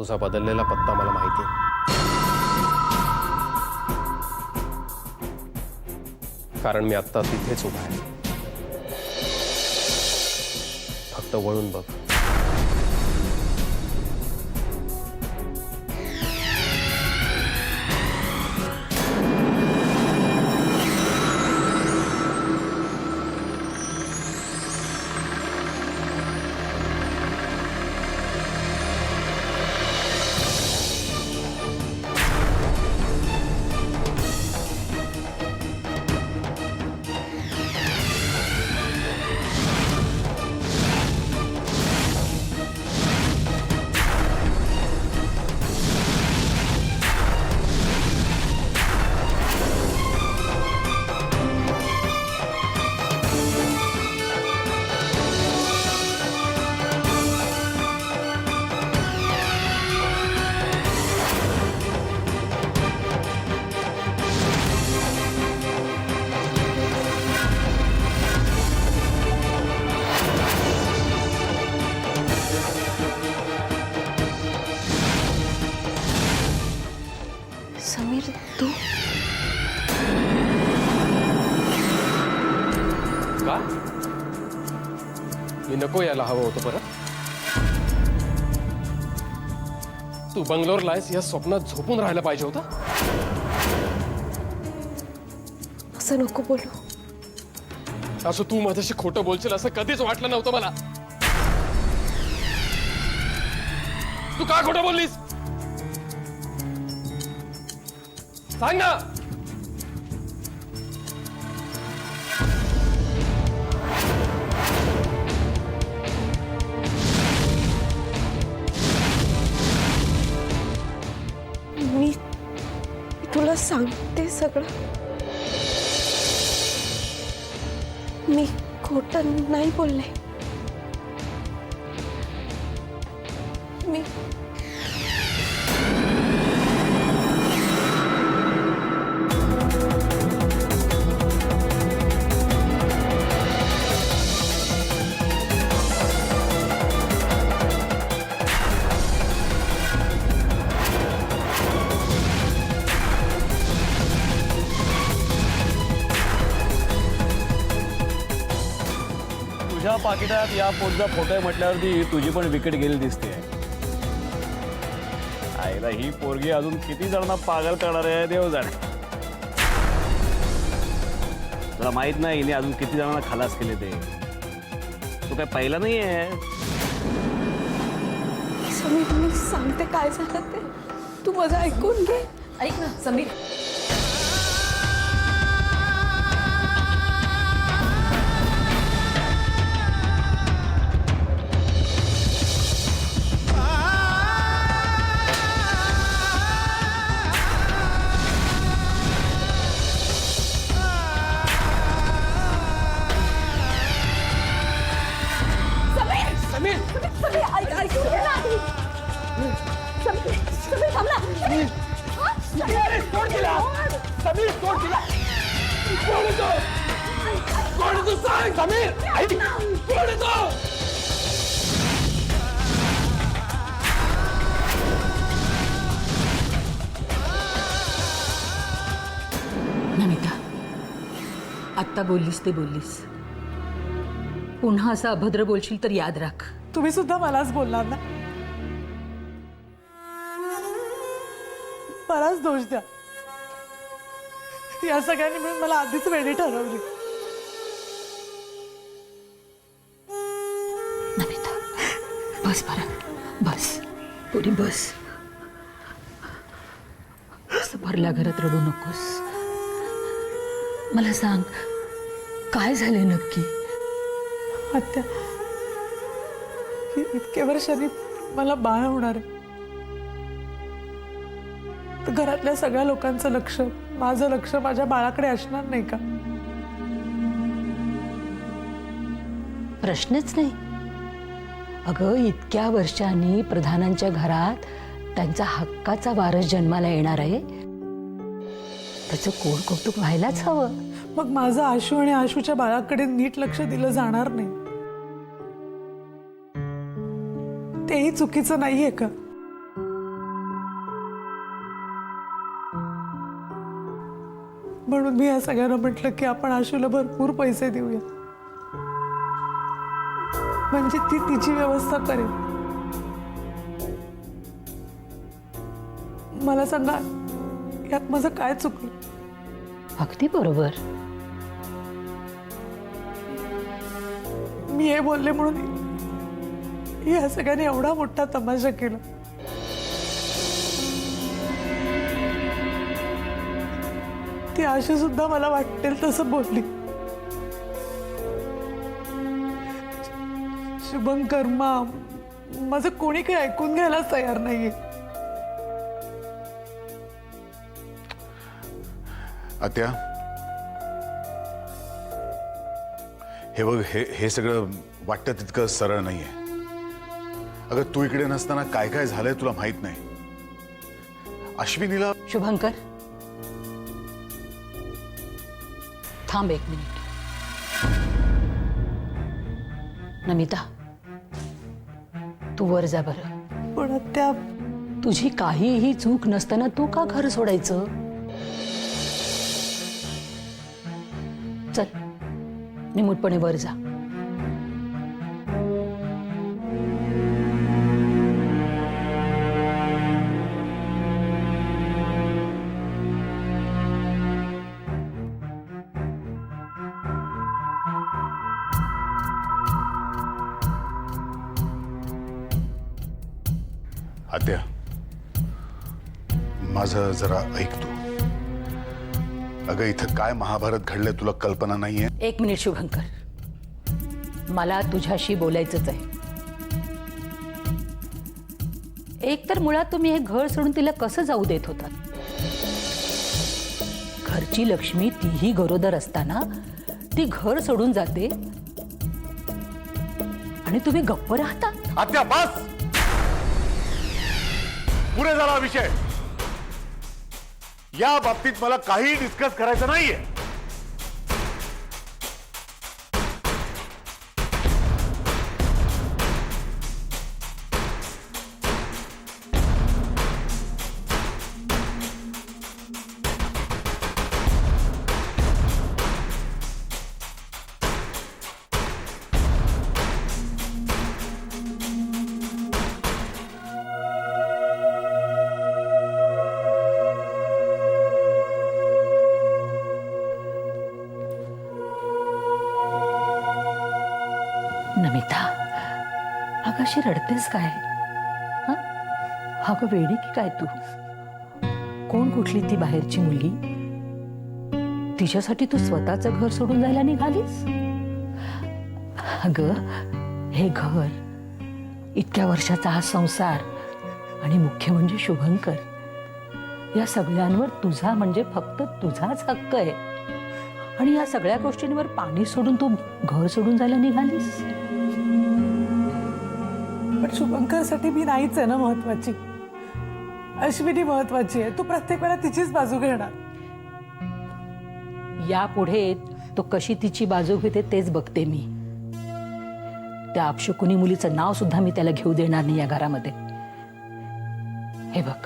तुझा बदललेला पत्ता मला माहिती आहे. कारण मी आत्ता तिथेच उभा आहे. फक्त वळून बघ. समीर, तू का? मी नको यायला हवं होतं परत. तू बंगलोरला आहेस या स्वप्नात झोपून राहायला पाहिजे होतं. असं नको बोलू. असं तू माझ्याशी खोटं बोलशील असं कधीच वाटलं नव्हतं मला. तू का खोटं बोललीस सांग ना. मी तुला सांगते सगळं. मी खोटं नाही बोलले. मी तुझ्या पाकिटात या पोटचा फोटो आहे म्हटल्यावरती तुझी पण विकेट गेली दिसते. आईला ही पोरगी अजून किती जणांना पागल करणार आहे देव जाणे. तुला माहित नाही हिने अजून किती जणांना खलास केले ते. तू काय पहिला नाही आहे. समीर, मी सांगते काय झालं ते. तू माझं ऐकून घे. ऐक ना समीर, नमिता, आत्ता बोललीस ते बोललीस. पुन्हा असं अभद्र बोलशील तर याद राख. तुम्ही सुद्धा मलाच बोलणार ना. मलाच दोष द्या. या सगळ्यांनी मिळून मला आधीच वेळी ठरवली. नमिता, बस बरं, बस पुरी बस. असं भरल्या घरात रडू नकोस. मला सांग, काय झाले नक्की? आत्या, इतक्या वर्षांनी मला बाळ होणार आहे. तर घरातल्या सगळ्या लोकांचं लक्ष, माझं लक्ष माझ्या बाळाकडे असणार नाही का? प्रश्नच नाही. अगं, इतक्या वर्षांनी प्रधानांच्या घरात त्यांचा हक्काचा वारस जन्माला येणार आहे. त्याचं कोण कौतुक व्हायलाच हवं. मग माझं आशू आणि आशूच्या बाळाकडे नीट लक्ष दिलं जाणार नाही. तेही चुकीचं नाहीये का? म्हणून मी या सगळ्यांना म्हटलं की आपण आशूला भरपूर पैसे देऊया, म्हणजे ती तिची व्यवस्था करेल. मला सांगा, यात माझं काय चुकलं? अगदी बरोबर. मी हे बोलले म्हणून या सगळ्यांनी एवढा मोठा तमाशा केला. ती आशू सुद्धा मला वाटेल तसं बोलली. शुभंकर, माझं कोणी काही ऐकून घ्यायलाच तयार नाहीये. आत्या, हे बघ, हे सगळं वाटतं तितकं सरळ नाहीये. अगं, तू इकडे नसताना काय काय झालंय तुला माहित नाही. अश्विनीला शुभंकर, थांब 1 मिनिट. नमिता, तू वर जा बरं. पण त्या तुझी काहीही चूक नसताना तू का घर सोडायचं? चल, निमूटपणे वर जा. आत्या, माझं जरा ऐक तू. अगं, इथं काय महाभारत घडलंय तुला कल्पना नाहीये. 1 मिनिट शुभंकर, मला तुझ्याशी बोलायचंच आहे. एक तर मुळात तुम्ही हे घर सोडून तिला कसं जाऊ देत होता? घरची लक्ष्मी तीही गरोदर असताना ती घर सोडून जाते आणि तुम्ही गप्प राहता. आत्या, बस. पुरे झाला विषय. या बाबतीत मला काही डिस्कस करायचं नाहीये. नमिता, अगं अशी रडतेस काय? हं? अगं वेडी की काय तू? कोण कुठली ती बाहेरची मुलगी? तिच्यासाठी तू स्वतःचं घर सोडून जायला निघालीस? अगं, हे घर, इतक्या वर्षाचा हा संसार आणि मुख्य म्हणजे शुभंकर, या सगळ्यांवर तुझा म्हणजे फक्त तुझाच हक्क आहे. आणि या सगळ्या गोष्टींवर पाणी सोडून तू घर सोडून जायला निघालीस? पण शुभंकरसाठी मी नाहीच आहे ना महत्वाची. अश्विनी महत्वाची आहे. तू प्रत्येक वेळा तिचीच बाजू घेणार. यापुढे तो कशी तिची बाजू घेते तेच बघते मी. त्या अपशकुनी मुलीचं नाव सुद्धा मी त्याला घेऊ देणार नाही या घरामध्ये. हे बघ,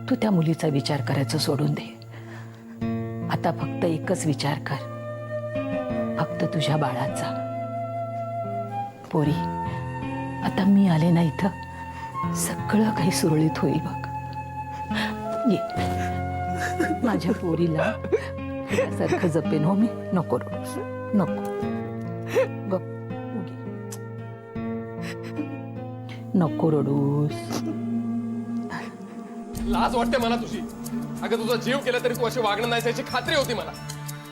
तू त्या मुलीचा विचार करायचं सोडून दे. आता फक्त एकच विचार कर, फक्त तुझ्या बाळाचा. पोरी, आता मी आले ना इथं, सगळं काही सुरळीत होईल बघ. ये, माझ्या पोरीला सारखं जपेन हो मी. नको रडूस, नको. गप, उगी. नको रडूस. लाज वाटते मला तुझी. अगं, तुझा जीव केला तरी तू अशी वागणं नाही याची खात्री होती मला.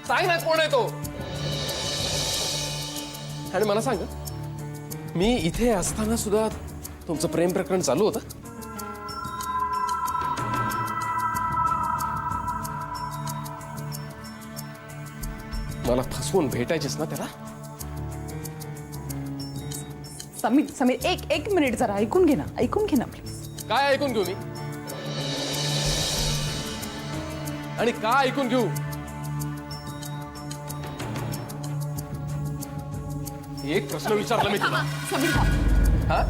सांग ना, कोण आहे तो? आणि मला सांग, मी इथे असताना सुद्धा तुमचं प्रेम प्रकरण चालू होतं? मला फसवून भेटायचीस ना त्याला? समीर एक मिनिट जरा ऐकून घे ना प्लीज. काय ऐकून घेऊ मी? आणि का ऐकून घेऊ? एक प्रश्न विचारला मी तुला. समीर, हा?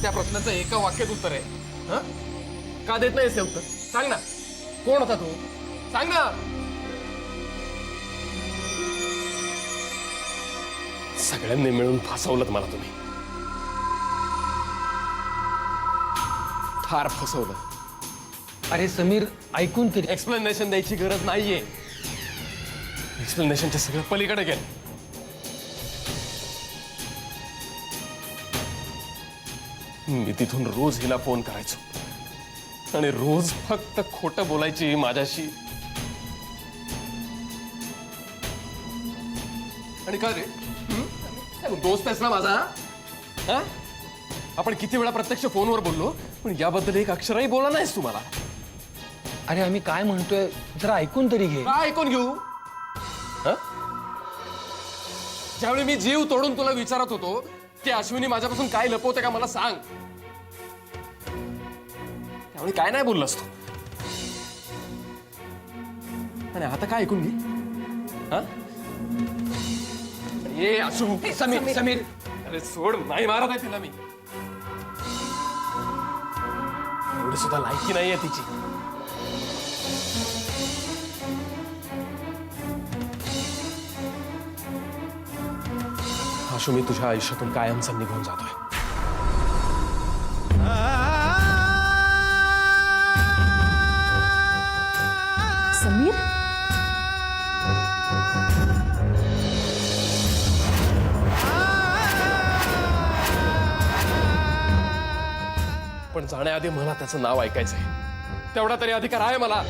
त्या प्रश्नाचं एका वाक्यात उत्तर आहे. हा? का देत नाहीस हे उत्तर? सांग ना, कोण होता तू? सांग ना. सगळ्यांनी मिळून फसवलं मला तुम्ही. फार फसवलं. अरे समीर ऐकून तरी. एक्सप्लेनेशन द्यायची गरज नाहीये. एक्सप्लेनेशनच्या सगळं पलीकडे गेलं. मी तिथून रोज हिला फोन करायचो आणि रोज फक्त खोटं बोलायची माझ्याशी. आणि का रे, तू दोस्त आहेस ना माझा? हा? आपण किती वेळा प्रत्यक्ष फोनवर बोललो, पण याबद्दल एक अक्षरही बोला नाहीस तुम्हाला. अरे आम्ही काय म्हणतोय जरा ऐकून तरी घे. काय ऐकून घेऊ? हं? ज्यावेळी मी जीव तोडून तुला विचारत होतो की अश्विनी माझ्यापासून काय लपवते का मला सांग, त्यावेळी काय नाही बोललास तू. आणि आता काय ऐकून घे? हं? ए अशू. समीर समीर अरे सोड, नाही मारत आहे तिला मी. एवढी सुद्धा लायकी नाहीये तिची. आशू, मी तुझ्या आयुष्यातून कायमचा निघून जातोय. समीर, पण जाण्याआधी मला त्याचं नाव ऐकायचंय. तेवढा तरी अधिकार आहे मला.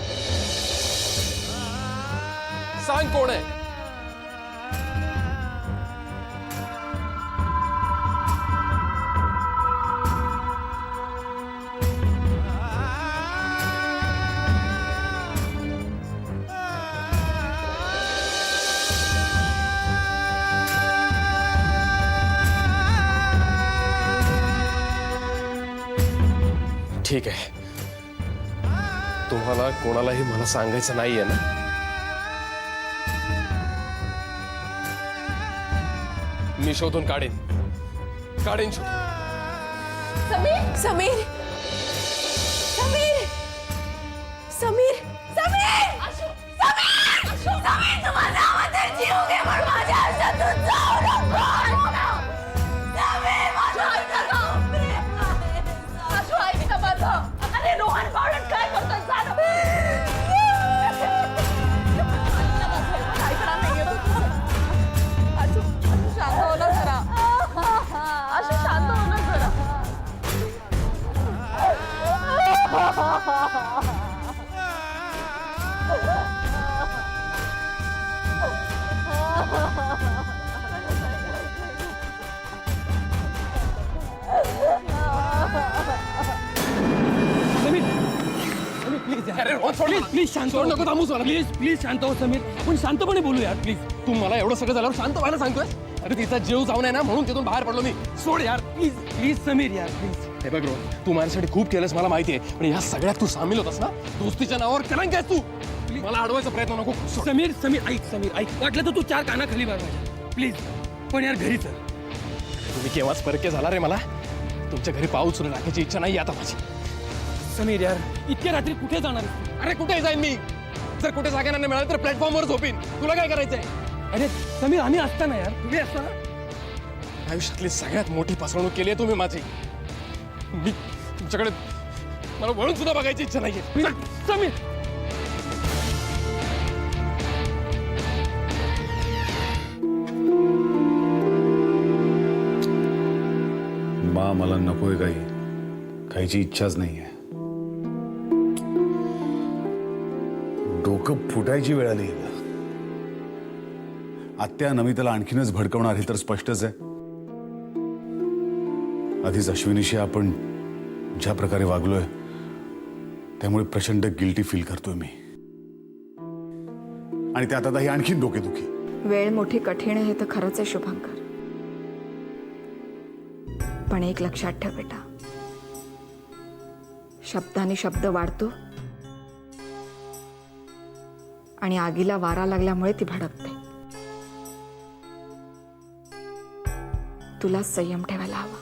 सांग कोण आहे? ठीक आहे, तुम्हाला कोणालाही मला सांगायचं नाहीये ना? मी शोधून काढेन शोधून. समीर, समीर, समीर, समीर, समीर, समीर, समीर, तू माझा आवाज जीव घे, पण माझ्या आयुष्यातून जाऊ नको. समीर, माझं ऐक ना. आशू, ऐक ना माझं. अरे रोहन पावडे काय करतोय? जाणं. ऐकणार नाहीये तू. आशू, आशू शांत हो ना जरा. आशू शांत हो ना जरा. समीर समीर प्लीज अरे रोहन, सोड मला. प्लीज शांत सोड, नको थांबूस मला. प्लीज शांत हो समीर. आपण शांतपणे बोलू यार प्लीज. तू मला एवढं सगळं झाल्यावर शांत व्हायला सांगतोय? अरे तिचा जीव जाऊ नये ना म्हणून तिथून बाहेर पडलो मी. सोड यार. प्लीज समीर यार प्लीज. हे बघ रोहन, तू माझ्यासाठी खूप केलंस मला माहितीये, पण ह्या सगळ्यात तू सामील होतास ना. दोस्तीच्या नावावर कलंक आहेस तू. मला अडवायचा प्रयत्न नको. सोड. समीर ऐक वाटलं तर तू 4 कानाखाली मार माझ्या प्लीज. पण यार घरी चल. तुम्ही केव्हाच परके झाला रे मला. तुमच्या घरी पाऊल सुरू टाकायची इच्छा नाही आता माझी. समीर यार इतक्या रात्री कुठे जाणार? अरे कुठे जाईन मी? जर कुठे जागा नाही मिळाली तर प्लॅटफॉर्मवर झोपीन. तुला काय करायचंय? अरे समीर आम्ही असताना यार तुम्ही असताना. आयुष्यातली सगळ्यात मोठी फसवणूक केली आहे तुम्ही माझी. मी तुमच्याकडे मला वळून सुद्धा बघायची इच्छा नाहीये. समीर मा, मला नकोय काही. खायची इच्छाच नाहीये. डोकं फुटायची वेळ आली. आत्या नमिताला आणखीनच भडकवणार हे तर स्पष्टच आहे. आधीच अश्विनीशी आपण ज्या प्रकारे वागलोय त्यामुळे प्रचंड गिल्टी फील करतोय मी. आणि त्यात आता ही आणखीन डोकेदुखी. वेळ मोठी कठीण आहे तर खरंच आहे शुभंकर. पण एक लक्षात ठेव बेटा, शब्दाने शब्द वाढतो आणि आगीला वारा लागल्यामुळे ती भडकते. तुला संयम ठेवायला हवा.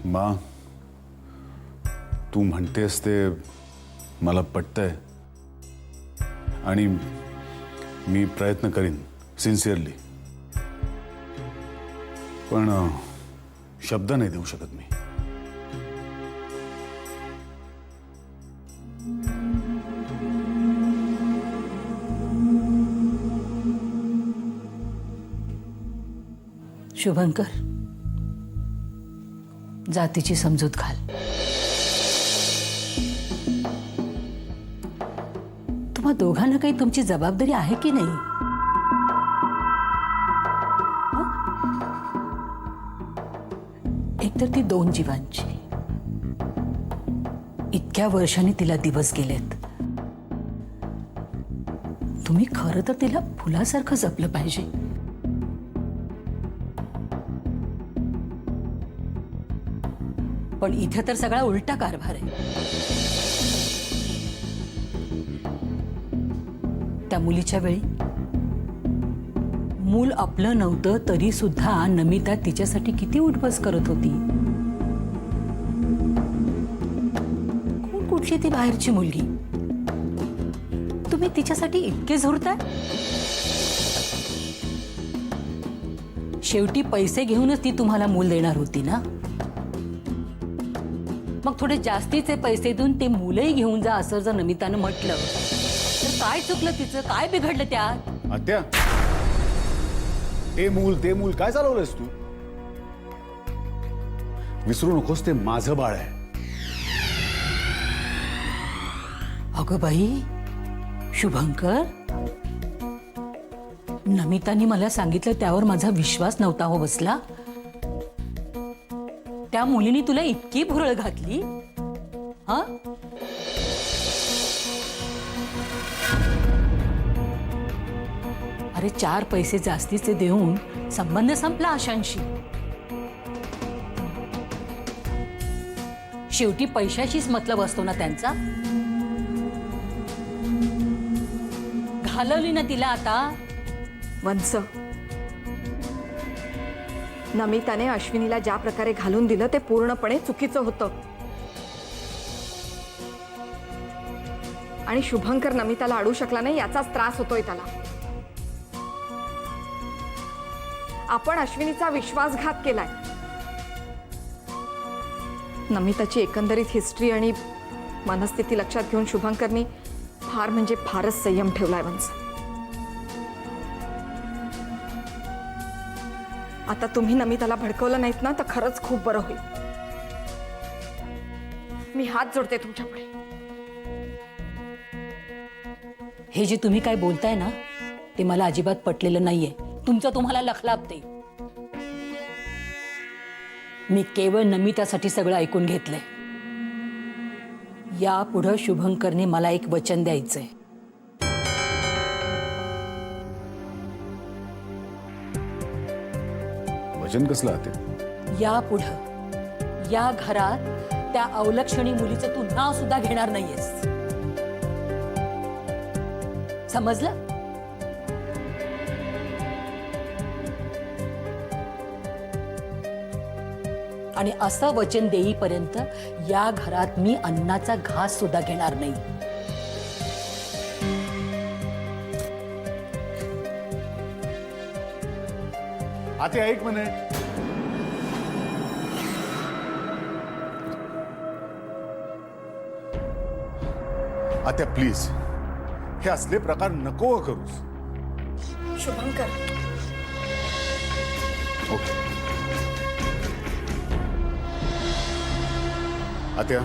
मा, तू म्हणतेस ते मला पटतंय. आणि मी प्रयत्न करीन सिन्सिअरली, पण शब्द नाही देऊ शकत मी. शुभंकर, जातीची समजूत घाल. तुम्हा दोघांना काही तुमची जबाबदारी आहे की नाही? एकतर ती 2 जीवांची, इतक्या वर्षांनी तिला दिवस गेलेत. तुम्ही खरं तर तिला फुलासारखं जपलं पाहिजे. पण इथे तर सगळा उलटा कारभार आहे. त्या मुलीच्या वेळी मूल आपलं नव्हतं तरी सुद्धा नमिता तिच्यासाठी किती उठबस करत होती. कोण कुठली ती बाहेरची मुलगी? तुम्ही तिच्यासाठी इतके झुरताय? शेवटी पैसे घेऊनच ती तुम्हाला मूल देणार होती ना. मग थोडे जास्तीचे पैसे देऊन ते मुलंही घेऊन जा असं जर नमितानं म्हटलं तर काय चुकलं तिचं? काय बिघडलं त्यात? आत्या, ते मूल काय चालवलंयस तू? विसरू नकोस, ते माझं बाळ आहे. अगं बाई शुभंकर, नमिताने मला सांगितलं त्यावर माझा विश्वास नव्हता हो बसला. त्या मुलीने तुला इतकी भुरळ घातली? हा, अरे 4 पैसे जास्तीचे देऊन संबंध संपला आशांशी. शेवटी पैशाशीच मतलब असतो ना त्यांचा. घालवली ना तिला आता. वंस, नमिताने अश्विनीला ज्या प्रकारे घालून दिलं ते पूर्णपणे चुकीचं होतं. आणि शुभंकर नमिताला अडू शकला नाही याचाच त्रास होतोय त्याला. आपण अश्विनीचा विश्वासघात केलाय. नमिताची एकंदरीत हिस्ट्री आणि मनस्थिती लक्षात घेऊन शुभंकरनी फार म्हणजे फारच संयम ठेवलाय वंस. आता तुम्ही नमिताला भडकवलं नाहीत ना तर खरंच खूप बरं होईल. मी हात जोडते तुमच्या पुढे. हे जे तुम्ही काय बोलताय ना ते मला अजिबात पटलेलं नाहीये. तुमचं तुम्हाला लखलापते. मी केवळ नमितासाठी सगळं ऐकून घेतलंय. यापुढं शुभंकरने मला एक वचन द्यायचंय. वचन कसलं आते? यापुढं या घरात त्या अवलक्षणी मुलीचं तू नाव सुद्धा घेणार नाहीयेस. समजलं? आणि असं वचन देईपर्यंत या घरात मी अन्नाचा घास सुद्धा घेणार नाही. आते एक मिनिट. आत्या प्लीज, हे असले प्रकार नको करूस. शुभंकर, ओके आत्या,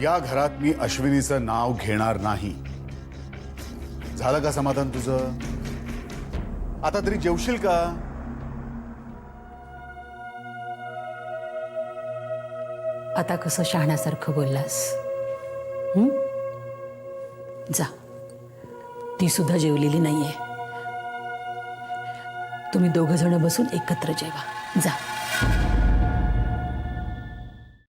या घरात मी अश्विनीचं नाव घेणार नाही. झालं का समाधान तुझं? आता तरी जेवशील का? आता कसं शहाण्यासारखं बोललास? जा, ती सुद्धा जेवलेली नाहीये. तुम्ही 2 जण बसून एकत्र जेवा. जा.